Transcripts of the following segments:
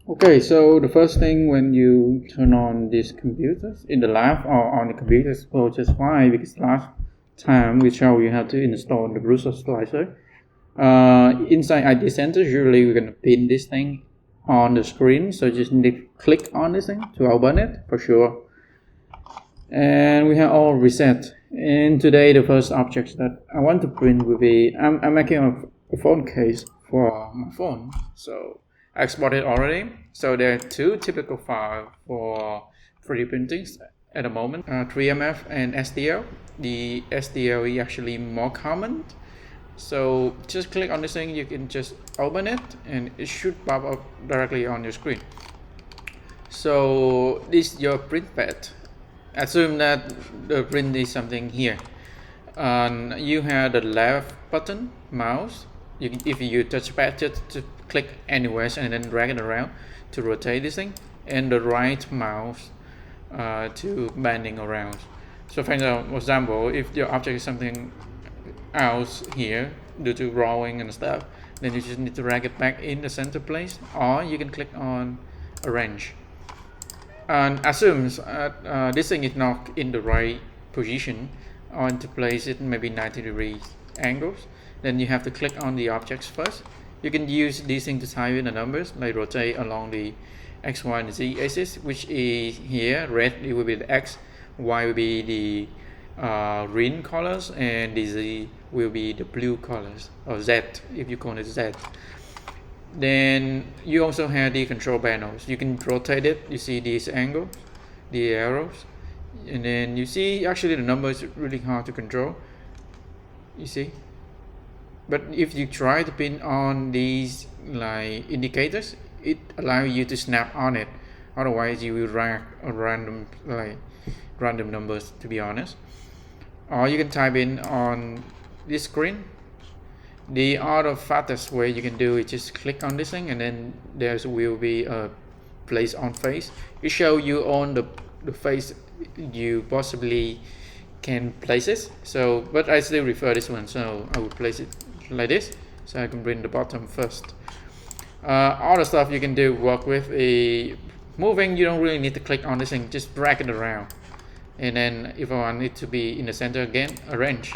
Okay, so the first thing when you turn on these computers in the lab or on the computers goes just fine because last time we showed you how to install the Prusa slicer. Inside ID Center, usually we're gonna pin this thing on the screen, so just need to click on this thing to open it for sure. And we have all reset. And today the first objects that I want to print will be I'm making a phone case for my phone. So I exported already. So there are two typical files for 3D printings at the moment, 3MF and STL. The STL is actually more common. So just click on this thing, you can just open it and it should pop up directly on your screen. So this is your print pad. Assume that the print is something here. You have the left button mouse. If you touch pad, just to click anywhere and then drag it around to rotate this thing, and the right mouse to bending around. So for example, if your object is something else here due to drawing and stuff, then you just need to drag it back in the center place, or you can click on arrange. And assumes this thing is not in the right position, or to place it maybe 90 degrees angles, then you have to click on the objects first. You can use these things to type in the numbers, like rotate along the X, Y, and Z axis, which is here. Red it will be the X, Y will be the green colors, and the Z will be the blue colors, or Z if you call it Z. Then you also have the control panels. You can rotate it. You see these angles, the arrows, and then you see actually the numbers are really hard to control. You see, but if you try to pin on these like indicators, it allows you to snap on it. Otherwise, you will drag a random numbers, to be honest. Or you can type in on this screen. The other fastest way you can do is just click on this thing, and then there will be a place on face. It shows you on the face you possibly can place it. So, but I still prefer this one, so I will place it like this, so I can bring the bottom first. All the stuff you can do work with a moving. You don't really need to click on this thing, just drag it around, and then if I want it to be in the center again, arrange.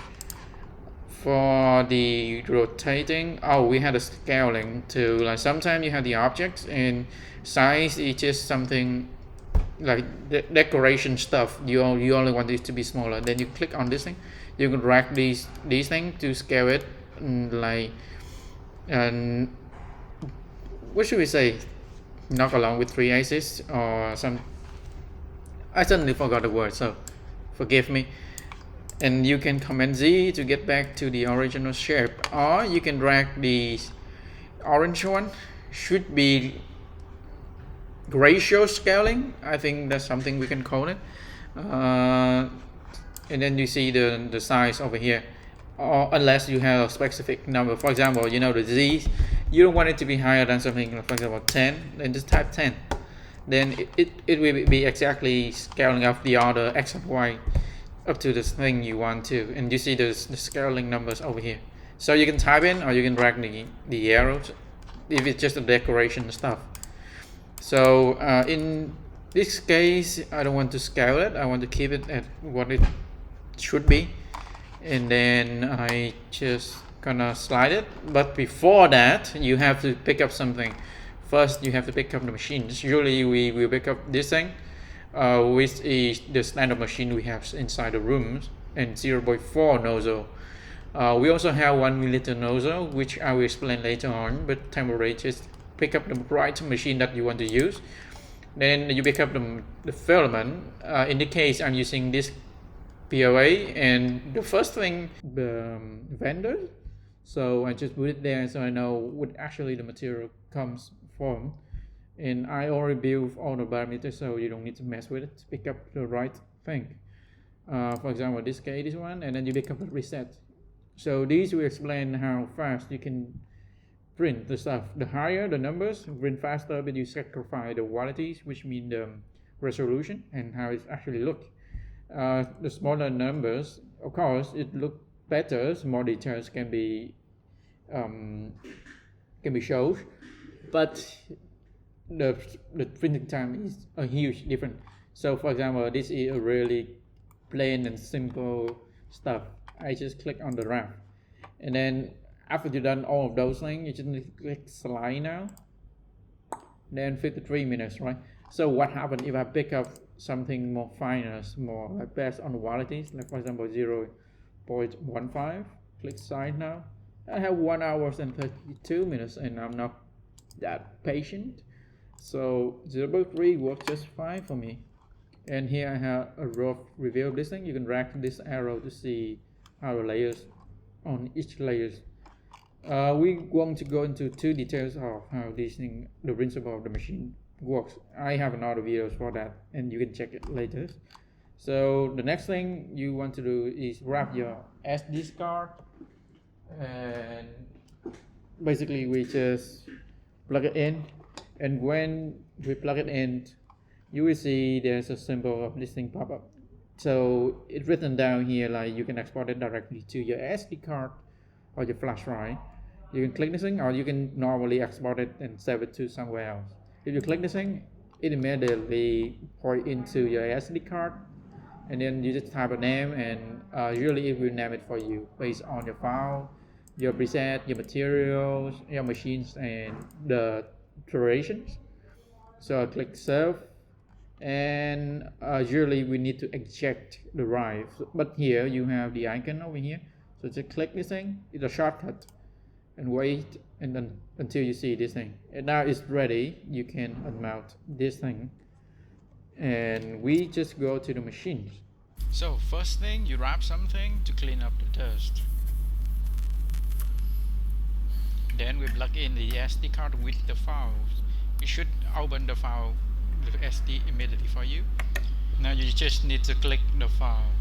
For the rotating, we had a scaling too. Like sometimes you have the objects and size is just something like decoration stuff. You only want it to be smaller. Then you click on this thing. You can drag these things to scale it, like, and what should we say? Not along with 3 axes or some. I suddenly forgot the word, so forgive me. And you can Command Z to get back to the original shape, or you can drag the orange one. Should be ratio scaling. I think that's something we can call it. And then you see the size over here, or unless you have a specific number. For example, the Z, you don't want it to be higher than something, for example 10, then just type 10. Then it will be exactly scaling up the other X and Y up to this thing you want to, and you see the scaling numbers over here. So you can type in, or you can drag the arrows if it's just a decoration stuff. So in this case, I don't want to scale it. I want to keep it at what it should be, and then I just gonna slide it. But before that, you have to pick up something. First, you have to pick up the machines. Usually we will pick up this thing, which is the standard machine we have inside the rooms, and 0.4 nozzle. We also have 1 milliliter nozzle, which I will explain later on, but temporarily just pick up the right machine that you want to use. Then you pick up the filament. In the case I'm using this POA, and the first thing, the vendor, so I just put it there so I know what actually the material comes from. And I already built all the parameters, so you don't need to mess with it to pick up the right thing. For example, this case, this one, and then you pick up the reset. So these will explain how fast you can print the stuff. The higher the numbers, print faster, but you sacrifice the qualities, which mean the resolution and how it actually looks. The smaller numbers, of course, it looks better. More details can be shown, but the printing time is a huge difference. So for example, this is a really plain and simple stuff. I just click on the wrap, and then after you've done all of those things, you just need to click slide now. Then 53 minutes, right? So what happens if I pick up something more finer, more like based on qualities, like for example 0.15, click side now. I have 1 hour and 32 minutes, and I'm not that patient. So 0.3 works just fine for me. And here I have a rough review of this thing. You can drag this arrow to see how the layers on each layers. We want to go into two details of how this thing, the principle of the machine works. I have another videos for that, and you can check it later. So the next thing you want to do is wrap your SD card, and basically we just plug it in, and when we plug it in, you will see there's a symbol of this thing pop up. So it's written down here like you can export it directly to your SD card or your flash drive. You can click this thing, or you can normally export it and save it to somewhere else. If you click this thing, it immediately point into your SD card, and then you just type a name, and usually it will name it for you based on your file, your preset, your materials, your machines, and the durations. So I click save, and usually we need to eject the drive, but here you have the icon over here, so just click this thing. It's a shortcut, and wait, and then until you see this thing, and now it's ready. You can unmount this thing, and we just go to the machines. So first thing, you wrap something to clean up the dust. Then we plug in the SD card with the files. You should open the file, the SD, immediately for you. Now you just need to click the file.